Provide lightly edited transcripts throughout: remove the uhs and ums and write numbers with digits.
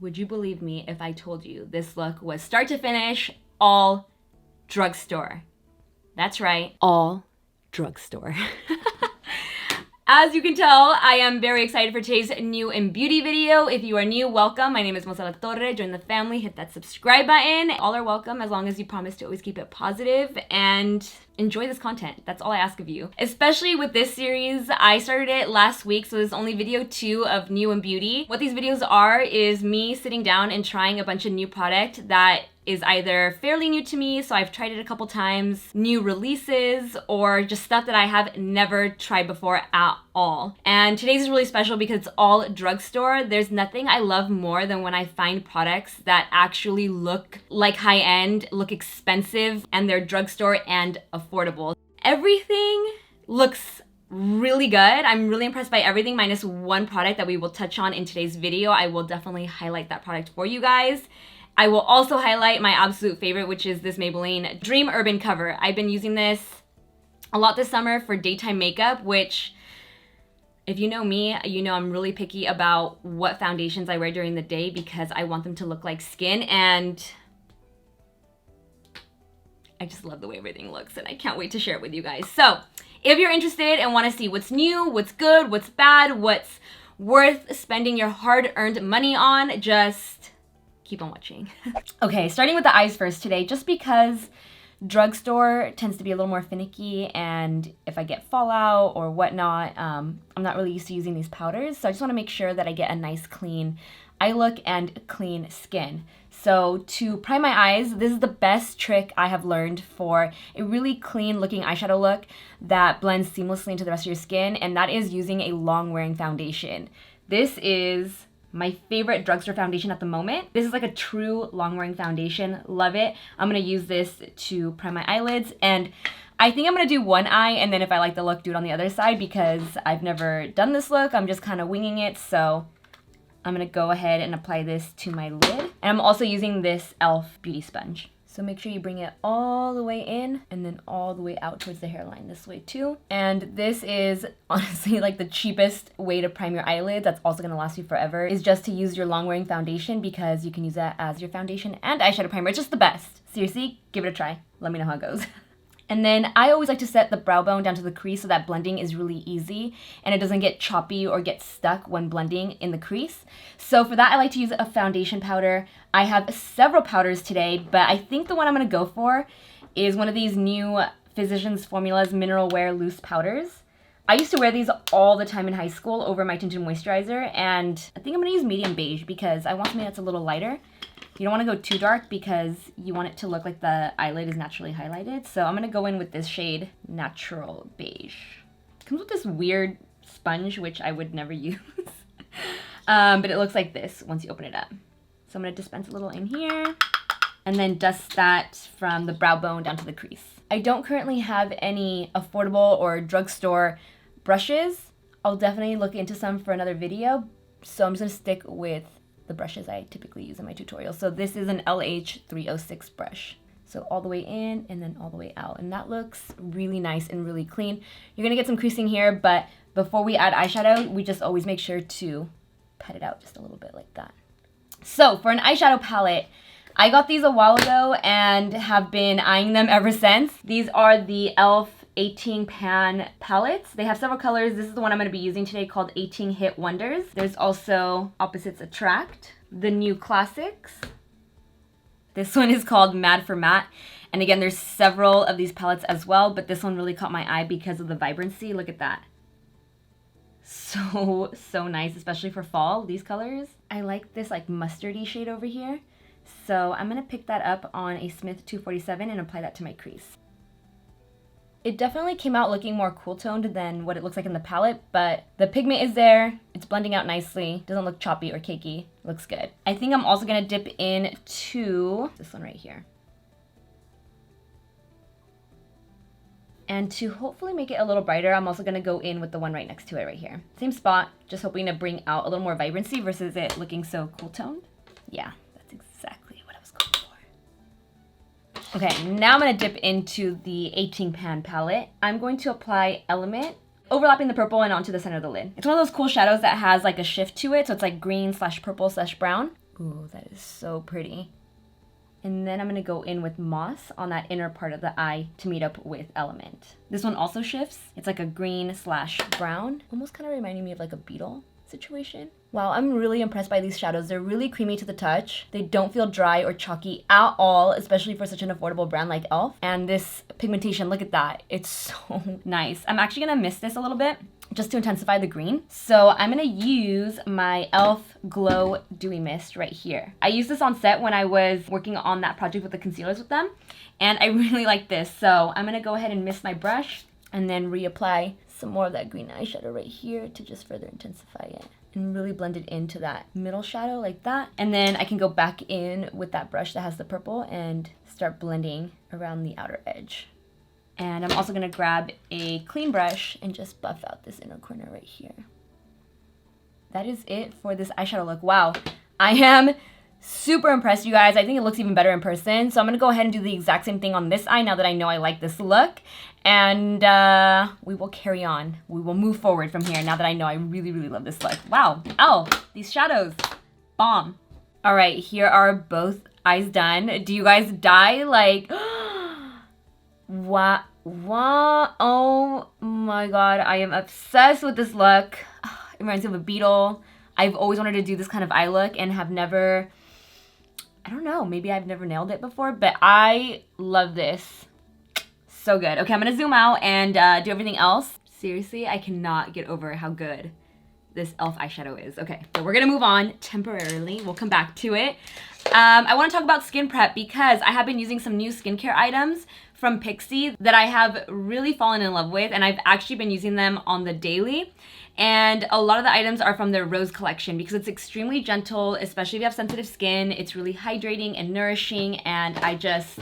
Would you believe me if I told you this look was start to finish all drugstore? That's right, all drugstore. As you can tell, I am very excited for today's new in beauty video. If you are new, welcome. My name is Alatorre. Join the family, hit that subscribe button. All are welcome as long as you promise to always keep it positive and enjoy this content. That's all I ask of you. Especially with this series, I started it last week, so this is only video 2 of new in beauty. What these videos are is me sitting down and trying a bunch of new product that is either fairly new to me, so I've tried it a couple times, new releases, or just stuff that I have never tried before at all. And today's is really special because it's all drugstore. There's nothing I love more than when I find products that actually look like high-end, look expensive, and they're drugstore and affordable. Everything looks really good. I'm really impressed by everything minus one product that we will touch on in today's video. I will definitely highlight that product for you guys. I will also highlight my absolute favorite, which is this Maybelline Dream Urban Cover. I've been using this a lot this summer for daytime makeup, which, if you know me, you know I'm really picky about what foundations I wear during the day because I want them to look like skin, and I just love the way everything looks, and I can't wait to share it with you guys. So, if you're interested and want to see what's new, what's good, what's bad, what's worth spending your hard-earned money on, just keep on watching. Okay, starting with the eyes first today, just because drugstore tends to be a little more finicky, and if I get fallout or whatnot, I'm not really used to using these powders, so I just want to make sure that I get a nice clean eye look and clean skin. So to prime my eyes, this is the best trick I have learned for a really clean looking eyeshadow look that blends seamlessly into the rest of your skin, and that is using a long wearing foundation. This is my favorite drugstore foundation at the moment. This is like a true long-wearing foundation. Love it. I'm gonna use this to prime my eyelids, and I think I'm gonna do one eye, and then if I like the look, do it on the other side because I've never done this look. I'm just kind of winging it, so I'm gonna go ahead and apply this to my lid. And I'm also using this e.l.f. beauty sponge. So make sure you bring it all the way in and then all the way out towards the hairline this way too. And this is honestly like the cheapest way to prime your eyelids that's also gonna last you forever, is just to use your long wearing foundation because you can use that as your foundation and eyeshadow primer. It's just the best. Seriously, give it a try. Let me know how it goes. And then I always like to set the brow bone down to the crease so that blending is really easy and it doesn't get choppy or get stuck when blending in the crease. So for that, I like to use a foundation powder. I have several powders today, but I think the one I'm gonna go for is one of these new Physicians Formulas Mineral Wear Loose Powders. I used to wear these all the time in high school over my tinted moisturizer, and I think I'm gonna use medium beige because I want something that's a little lighter. You don't want to go too dark because you want it to look like the eyelid is naturally highlighted. So I'm going to go in with this shade, Natural Beige. It comes with this weird sponge, which I would never use. But it looks like this once you open it up. So I'm going to dispense a little in here and then dust that from the brow bone down to the crease. I don't currently have any affordable or drugstore brushes. I'll definitely look into some for another video. So I'm just going to stick with the brushes I typically use in my tutorials. So this is an LH306 brush. So all the way in and then all the way out. And that looks really nice and really clean. You're gonna get some creasing here, but before we add eyeshadow, we just always make sure to pat it out just a little bit like that. So for an eyeshadow palette, I got these a while ago and have been eyeing them ever since. These are the e.l.f. 18 pan palettes. They have several colors. This is the one I'm going to be using today called 18 Hit Wonders. There's also Opposites Attract, the new classics. This one is called Mad for Matte. And again, there's several of these palettes as well, but this one really caught my eye because of the vibrancy. Look at that. So nice, especially for fall, these colors. I like this like mustardy shade over here. So I'm going to pick that up on a Smith 247 and apply that to my crease. It definitely came out looking more cool toned than what it looks like in the palette, but the pigment is there, it's blending out nicely, doesn't look choppy or cakey, looks good. I think I'm also gonna dip into this one right here. And to hopefully make it a little brighter, I'm also gonna go in with the one right next to it right here. Same spot, just hoping to bring out a little more vibrancy versus it looking so cool toned. Yeah, that's exactly what I was going for. Okay, now I'm gonna dip into the 18 pan palette. I'm going to apply Element, overlapping the purple and onto the center of the lid. It's one of those cool shadows that has like a shift to it, so it's like green slash purple slash brown. Ooh, that is so pretty. And then I'm gonna go in with Moss on that inner part of the eye to meet up with Element. This one also shifts. It's like a green slash brown, almost kind of reminding me of like a beetle situation. Wow, I'm really impressed by these shadows. They're really creamy to the touch. They don't feel dry or chalky at all, especially for such an affordable brand like e.l.f. And this pigmentation, look at that. It's so nice. I'm actually gonna mist this a little bit just to intensify the green. So I'm gonna use my e.l.f. Glow Dewy Mist right here. I used this on set when I was working on that project with the concealers with them, and I really like this. So I'm gonna go ahead and mist my brush and then reapply some more of that green eyeshadow right here to just further intensify it and really blend it into that middle shadow like that. And then I can go back in with that brush that has the purple and start blending around the outer edge. And I'm also gonna grab a clean brush and just buff out this inner corner right here. That is it for this eyeshadow look. Wow, I am super impressed, you guys. I think it looks even better in person. So I'm gonna go ahead and do the exact same thing on this eye now that I know I like this look. And we will carry on. We will move forward from here now that I know I really, really love this look. Wow, oh, these shadows, bomb. All right, here are both eyes done. Do you guys die? Like, what? Oh my God, I am obsessed with this look. It reminds me of a beetle. I've always wanted to do this kind of eye look and have never, I don't know, maybe I've never nailed it before, but I love this. So good. Okay, I'm gonna zoom out and do everything else. Seriously, I cannot get over how good this e.l.f. eyeshadow is. Okay, so we're gonna move on temporarily. We'll come back to it. I wanna talk about skin prep because I have been using some new skincare items from PIXI that I have really fallen in love with, and I've actually been using them on the daily. And a lot of the items are from their Rose collection because it's extremely gentle, especially if you have sensitive skin. It's really hydrating and nourishing, and I just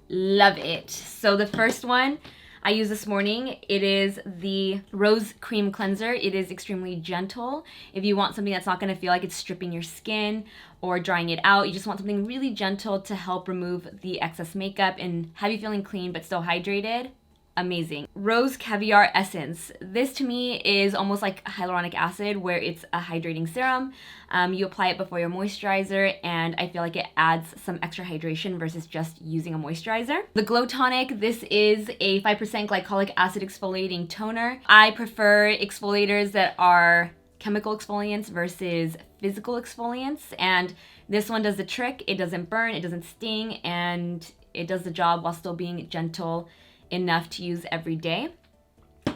love it. So the first one I used this morning, it is the Rose Cream Cleanser. It is extremely gentle. If you want something that's not gonna feel like it's stripping your skin or drying it out, you just want something really gentle to help remove the excess makeup and have you feeling clean but still hydrated. Amazing. Rose Caviar Essence. This to me is almost like hyaluronic acid where it's a hydrating serum. You apply it before your moisturizer and I feel like it adds some extra hydration versus just using a moisturizer. The Glow Tonic, this is a 5% glycolic acid exfoliating toner. I prefer exfoliators that are chemical exfoliants versus physical exfoliants, and this one does the trick. It doesn't burn, it doesn't sting, and it does the job while still being gentle enough to use every day.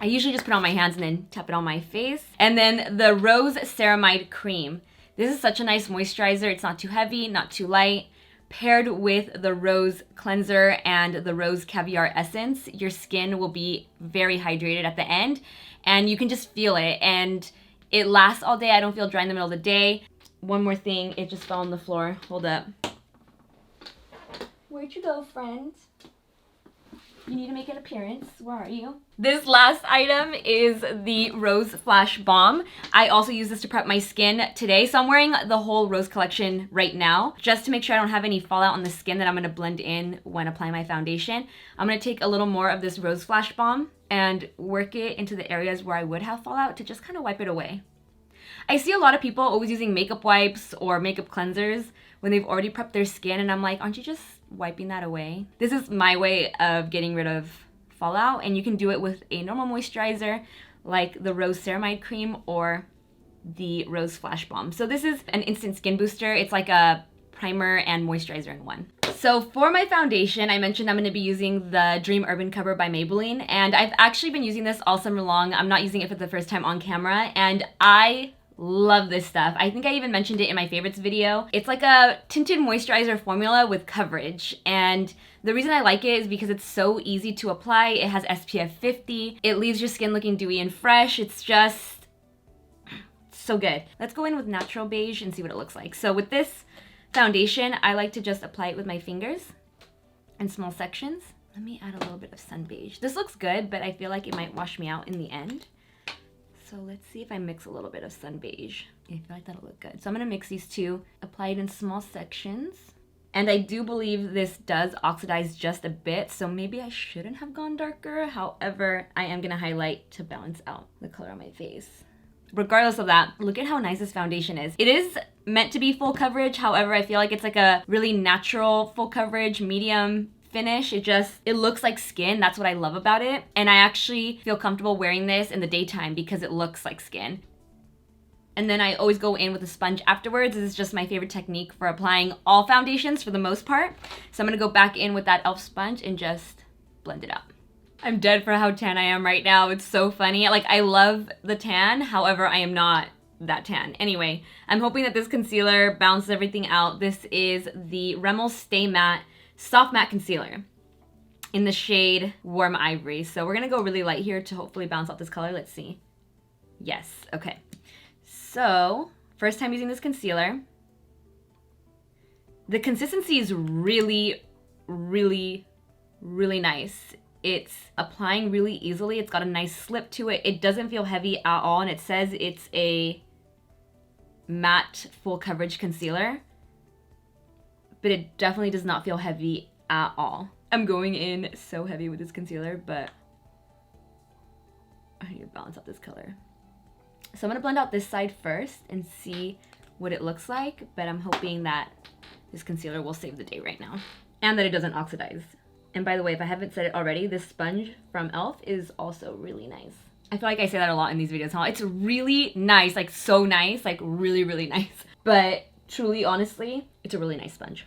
I usually just put it on my hands and then tap it on my face. And then the Rose Ceramide Cream. This is such a nice moisturizer. It's not too heavy, not too light. Paired with the Rose Cleanser and the Rose Caviar Essence, your skin will be very hydrated at the end, and you can just feel it, and it lasts all day. I don't feel dry in the middle of the day. One more thing, it just fell on the floor. Hold up. Where'd you go, friend? You need to make an appearance. Where are you? This last item is the Rose Flash Balm. I also use this to prep my skin today. So I'm wearing the whole Rose collection right now just to make sure I don't have any fallout on the skin that I'm going to blend in when applying my foundation. I'm going to take a little more of this Rose Flash Balm and work it into the areas where I would have fallout to just kind of wipe it away. I see a lot of people always using makeup wipes or makeup cleansers when they've already prepped their skin, and I'm like, aren't you just wiping that away? This is my way of getting rid of fallout, and you can do it with a normal moisturizer like the Rose Ceramide Cream or the Rose Flash Balm. So this is an instant skin booster. It's like a primer and moisturizer in one. So for my foundation, I mentioned I'm going to be using the Dream Urban Cover by Maybelline, and I've actually been using this all summer long. I'm not using it for the first time on camera, and I love this stuff. I think I even mentioned it in my favorites video. It's like a tinted moisturizer formula with coverage, and the reason I like it is because it's so easy to apply. It has SPF 50. It leaves your skin looking dewy and fresh. It's just so good. Let's go in with natural beige and see what it looks like. So with this foundation, I like to just apply it with my fingers in small sections. Let me add a little bit of sun beige. This looks good, but I feel like it might wash me out in the end. So let's see if I mix a little bit of sun beige. I feel like that'll look good. So I'm gonna mix these two, apply it in small sections. And I do believe this does oxidize just a bit, so maybe I shouldn't have gone darker. However, I am gonna highlight to balance out the color on my face. Regardless of that, look at how nice this foundation is. It is meant to be full coverage. However, I feel like it's like a really natural full coverage medium finish. It looks like skin. That's what I love about it. And I actually feel comfortable wearing this in the daytime because it looks like skin. And then I always go in with a sponge afterwards. This is just my favorite technique for applying all foundations for the most part. So I'm gonna go back in with that e.l.f. sponge and just blend it out. I'm dead for how tan I am right now. It's so funny. Like, I love the tan. However, I am not that tan. Anyway, I'm hoping that this concealer balances everything out. This is the RIMMEL Stay Matte Soft Matte Concealer in the shade Warm Ivory. So we're gonna go really light here to hopefully balance out this color. Let's see. Yes, okay. So, first time using this concealer. The consistency is really, really, really nice. It's applying really easily. It's got a nice slip to it. It doesn't feel heavy at all, and it says it's a matte full coverage concealer, but it definitely does not feel heavy at all. I'm going in so heavy with this concealer, but I need to balance out this color. So I'm gonna blend out this side first and see what it looks like, but I'm hoping that this concealer will save the day right now and that it doesn't oxidize. And by the way, if I haven't said it already, this sponge from e.l.f. is also really nice. I feel like I say that a lot in these videos, huh? It's really nice, like so nice, like really, really nice. But truly, honestly, it's a really nice sponge.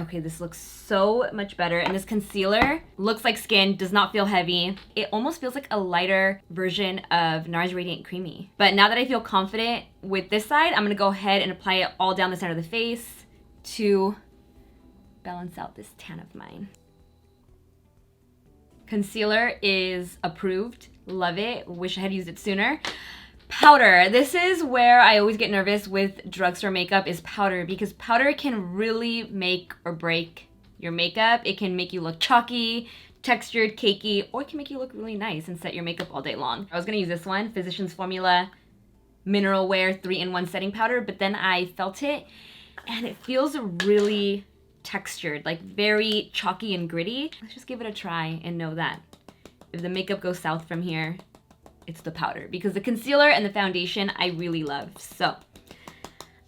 Okay, this looks so much better. And this concealer looks like skin, does not feel heavy. It almost feels like a lighter version of NARS Radiant Creamy. But now that I feel confident with this side, I'm gonna go ahead and apply it all down the center of the face to balance out this tan of mine. Concealer is approved. Love it. Wish I had used it sooner. Powder. This is where I always get nervous with drugstore makeup, is powder, because powder can really make or break your makeup. It can make you look chalky, textured, cakey, or it can make you look really nice and set your makeup all day long. I was gonna use this one, Physicians Formula Mineral Wear 3-in-1 Setting Powder, but then I felt it and it feels really textured, like very chalky and gritty. Let's just give it a try and know that if the makeup goes south from here, it's the powder, because the concealer and the foundation I really love. So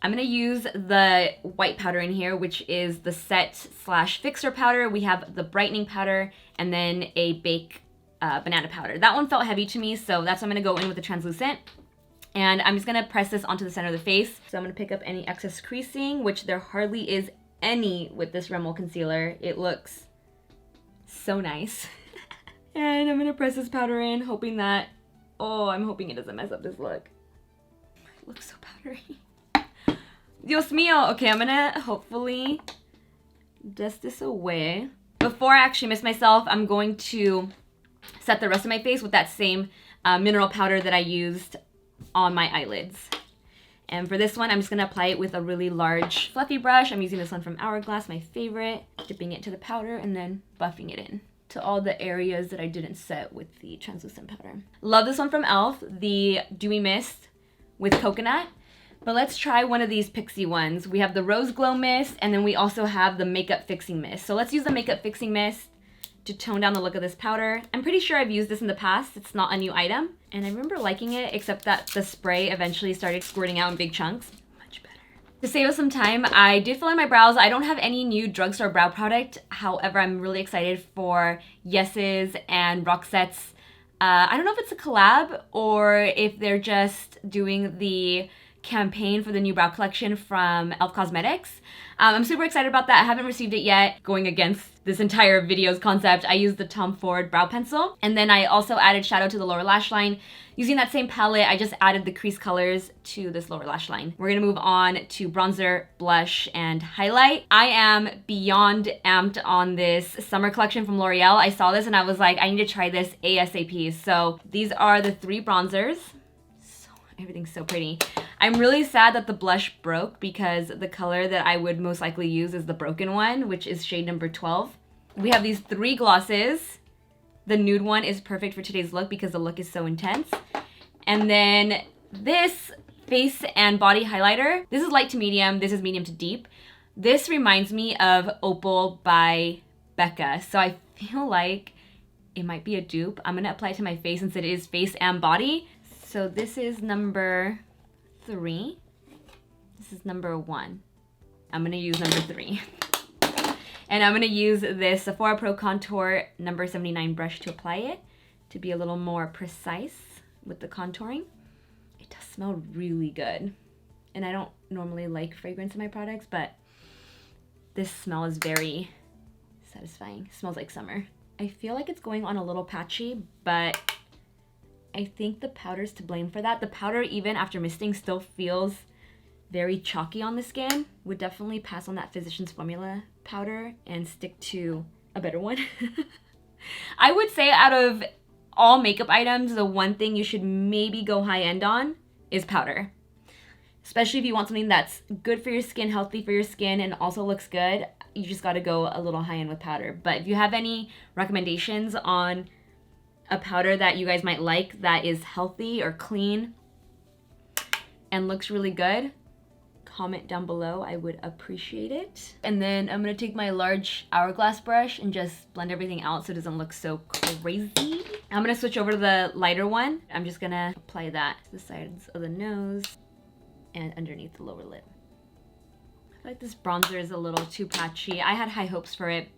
I'm gonna use the white powder in here, which is the set/fixer powder. We have the brightening powder and then a bake banana powder. That one felt heavy to me, so that's why I'm gonna go in with the translucent. And I'm just gonna press this onto the center of the face. So I'm gonna pick up any excess creasing, which there hardly is any with this RIMMEL concealer. It looks so nice. And I'm gonna press this powder in, hoping that, oh, I'm hoping it doesn't mess up this look. It looks so powdery. Dios mío. Okay, I'm gonna hopefully dust this away. Before I actually miss myself, I'm going to set the rest of my face with that same mineral powder that I used on my eyelids. And for this one, I'm just gonna apply it with a really large fluffy brush. I'm using this one from Hourglass, my favorite. Dipping it into the powder and then buffing it in to all the areas that I didn't set with the translucent powder. Love this one from e.l.f., the Dewy Mist with coconut. But let's try one of these PIXI ones. We have the Rose Glow Mist, and then we also have the Makeup Fixing Mist. So let's use the Makeup Fixing Mist to tone down the look of this powder. I'm pretty sure I've used this in the past. It's not a new item. And I remember liking it, except that the spray eventually started squirting out in big chunks. Much better. To save us some time, I did fill in my brows. I don't have any new drugstore brow product. However, I'm really excited for Yes's and Roxette's. I don't know if it's a collab or if they're just doing the campaign for the new brow collection from e.l.f. Cosmetics. I'm super excited about that. I haven't received it yet. Going against this entire video's concept, I used the Tom Ford brow pencil, and then I also added shadow to the lower lash line. Using that same palette, I just added the crease colors to this lower lash line. We're gonna move on to bronzer, blush, and highlight. I am beyond amped on this summer collection from L'Oreal. I saw this and I was like, I need to try this ASAP. So these are the 3 bronzers. Everything's so pretty. I'm really sad that the blush broke because the color that I would most likely use is the broken one, which is shade number 12. We have these 3 glosses. The nude one is perfect for today's look because the look is so intense. And then this face and body highlighter. This is light to medium. This is medium to deep. This reminds me of Opal by Becca. So I feel like it might be a dupe. I'm gonna apply it to my face since it is face and body. So this is number 3. This is number 1. I'm gonna use number 3. And I'm gonna use this Sephora Pro Contour number 79 brush to apply it, to be a little more precise with the contouring. It does smell really good. And I don't normally like fragrance in my products, but this smell is very satisfying. It smells like summer. I feel like it's going on a little patchy, but I think the powder's to blame for that. The powder, even after misting, still feels very chalky on the skin. Would definitely pass on that Physicians Formula powder and stick to a better one. I would say out of all makeup items, the one thing you should maybe go high end on is powder. Especially if you want something that's good for your skin, healthy for your skin, and also looks good, you just gotta go a little high end with powder. But if you have any recommendations on a powder that you guys might like that is healthy or clean and looks really good, comment down below. I would appreciate it. And then I'm gonna take my large Hourglass brush and just blend everything out so it doesn't look so crazy. I'm gonna switch over to the lighter one. I'm just gonna apply that to the sides of the nose and underneath the lower lip. I feel like this bronzer is a little too patchy. I had high hopes for it.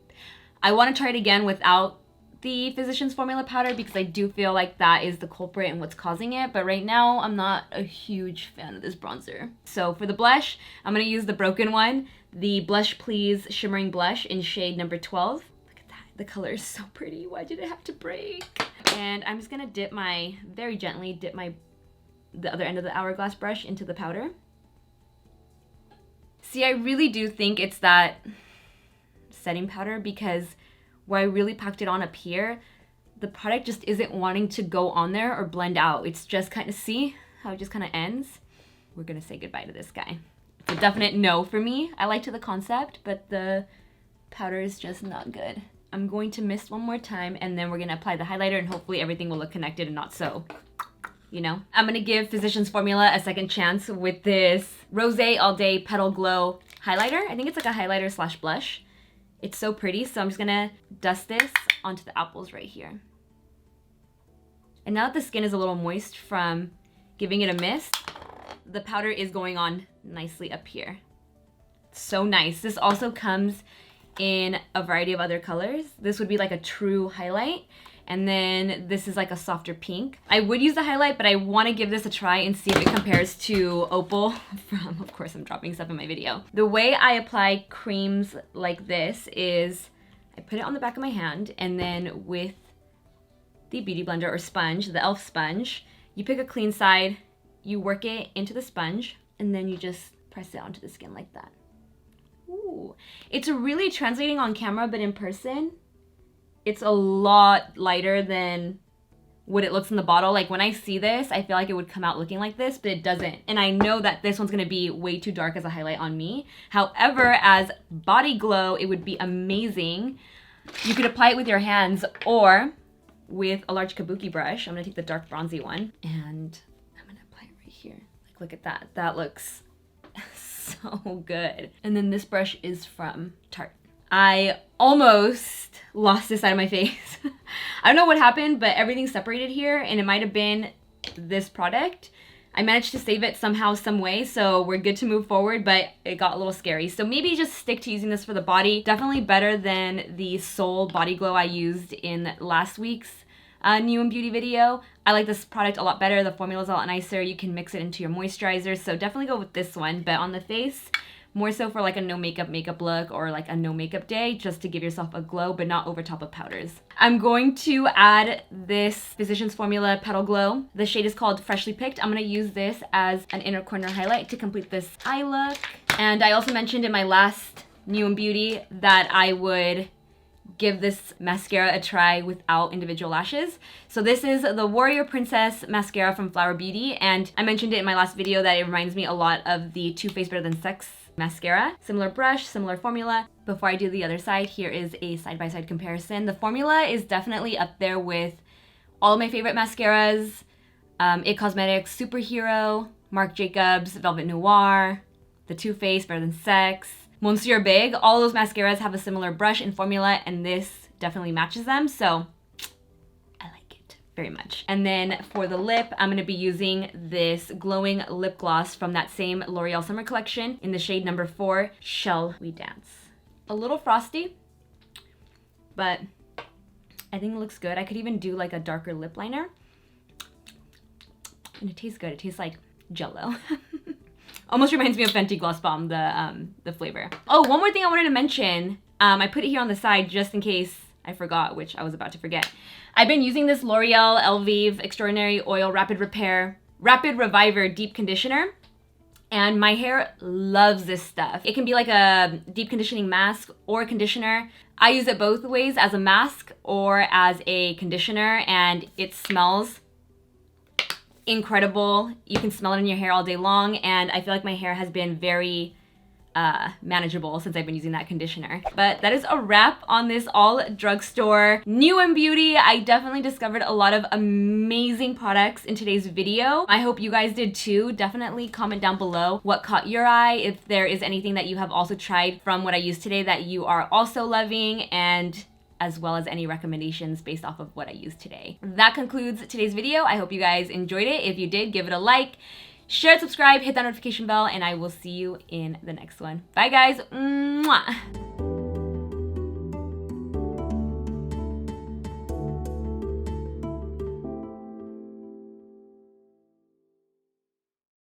I want to try it again without the Physicians Formula powder because I do feel like that is the culprit and what's causing it. But right now, I'm not a huge fan of this bronzer. So for the blush, I'm going to use the broken one, the Blush Please Shimmering Blush in shade number 12. Look at that. The color is so pretty. Why did it have to break? And I'm just going to very gently dip the other end of the Hourglass brush into the powder. See, I really do think it's that setting powder because where I really packed it on up here, the product just isn't wanting to go on there or blend out. It's just kind of, see how it just kind of ends? We're gonna say goodbye to this guy. It's a definite no for me. I liked the concept, but the powder is just not good. I'm going to mist one more time and then we're gonna apply the highlighter and hopefully everything will look connected and not so, you know. I'm gonna give Physicians Formula a second chance with this Rosé All Day Petal Glow highlighter. I think it's like a highlighter slash blush. It's so pretty, so I'm just gonna dust this onto the apples right here. And now that the skin is a little moist from giving it a mist, the powder is going on nicely up here. So nice. This also comes in a variety of other colors. This would be like a true highlight. And then this is like a softer pink. I would use the highlight, but I want to give this a try and see if it compares to Opal from, of course, I'm dropping stuff in my video. The way I apply creams like this is I put it on the back of my hand and then with the Beauty Blender or sponge, the e.l.f. sponge, you pick a clean side, you work it into the sponge, and then you just press it onto the skin like that. Ooh. It's really translating on camera, but in person, it's a lot lighter than what it looks in the bottle. Like when I see this, I feel like it would come out looking like this, but it doesn't. And I know that this one's gonna be way too dark as a highlight on me. However, as body glow, it would be amazing. You could apply it with your hands or with a large kabuki brush. I'm gonna take the dark bronzy one and I'm gonna apply it right here. Like, look at that. That looks so good. And then this brush is from Tarte. I almost lost this side of my face. I don't know what happened, but everything separated here and it might have been this product. I managed to save it somehow, some way, so we're good to move forward, but it got a little scary. So maybe just stick to using this for the body. Definitely better than the Soul Body Glow I used in last week's New and Beauty video. I like this product a lot better. The formula's a lot nicer. You can mix it into your moisturizer, so definitely go with this one. But on the face, more so for like a no makeup look or like a no makeup day, just to give yourself a glow, but not over top of powders. I'm going to add this Physicians Formula Petal Glow. The shade is called Freshly Picked. I'm gonna use this as an inner corner highlight to complete this eye look. And I also mentioned in my last New and Beauty that I would give this mascara a try without individual lashes. So this is the Warrior Princess mascara from Flower Beauty, and I mentioned it in my last video that it reminds me a lot of the Too Faced Better Than Sex mascara. Similar brush, similar formula. Before I do the other side, here is a side-by-side comparison. The formula is definitely up there with all of my favorite mascaras. It Cosmetics Superhero, Marc Jacobs Velvet Noir, the Too Faced Better Than Sex, Monsieur Big. All those mascaras have a similar brush and formula, and this definitely matches them, so I like it very much. And then for the lip, I'm gonna be using this glowing lip gloss from that same L'Oreal Summer Collection in the shade number 4, Shall We Dance. A little frosty, but I think it looks good. I could even do like a darker lip liner. And it tastes good. It tastes like Jell-O. Almost reminds me of Fenty Gloss Bomb, the flavor. Oh, one more thing I wanted to mention. I put it here on the side just in case I forgot, which I was about to forget. I've been using this L'Oreal Elvive Extraordinary Oil Rapid Reviver Deep Conditioner. And my hair loves this stuff. It can be like a deep conditioning mask or a conditioner. I use it both ways, as a mask or as a conditioner, and it smells incredible. You can smell it in your hair all day long, and I feel like my hair has been very manageable since I've been using that conditioner. But that is a wrap on this all drugstore new in beauty. I definitely discovered a lot of amazing products in today's video. I hope you guys did too. Definitely comment down below what caught your eye, if there is anything that you have also tried from what I used today that you are also loving, and as well as any recommendations based off of what I used today. That concludes today's video. I hope you guys enjoyed it. If you did, give it a like. Share, subscribe, hit that notification bell, and I will see you in the next one. Bye, guys. Mwah.